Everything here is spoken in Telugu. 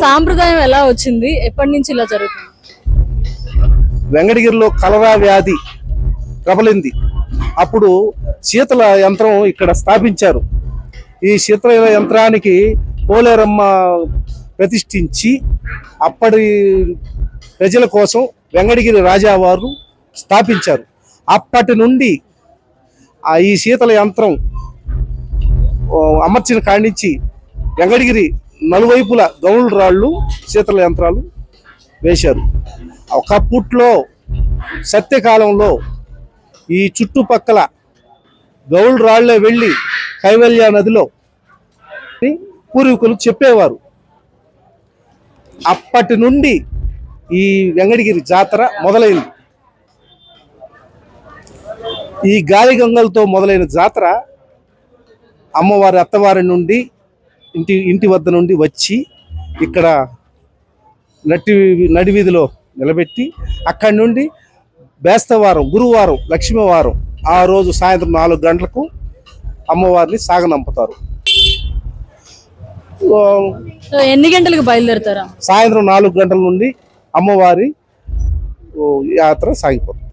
సాంప్రదాయం ఎలా వచ్చింది, ఎప్పటి నుంచి ఇలా జరుగుతుంది? వెంకటగిరిలో కలరా వ్యాధి ప్రబలింది. అప్పుడు శీతల యంత్రం ఇక్కడ స్థాపించారు. ఈ శీతల యంత్రానికి పోలేరమ్మ ప్రతిష్ఠించి అప్పటి ప్రజల కోసం వెంకటగిరి రాజావారు స్థాపించారు. అప్పటి నుండి ఈ శీతల యంత్రం అమర్చిన కాడి నుంచి వెంకటగిరి నలువైపుల గౌళ్ళు రాళ్ళు శీతల యంత్రాలు వేశారు. ఒకప్పట్లో సత్యకాలంలో ఈ చుట్టుపక్కల గౌళ్ళు రాళ్లే వెళ్ళి కైవల్య నదిలో పూర్వీకులు చెప్పేవారు. అప్పటి నుండి ఈ వెంకటగిరి జాతర మొదలైంది. ఈ గాలి గంగలతో మొదలైన జాతర అమ్మవారి అత్తవారి నుండి ఇంటి వద్ద నుండి వచ్చి ఇక్కడ నడివీధిలో నిలబెట్టి అక్కడి నుండి బేస్తవారం, గురువారం, లక్ష్మీవారం ఆ రోజు సాయంత్రం 4 గంటలకు అమ్మవారిని సాగనంపుతారు. ఎన్ని గంటలకు బయలుదేరుతారా? సాయంత్రం 4 గంటల నుండి అమ్మవారి యాత్ర సాగిపోతుంది.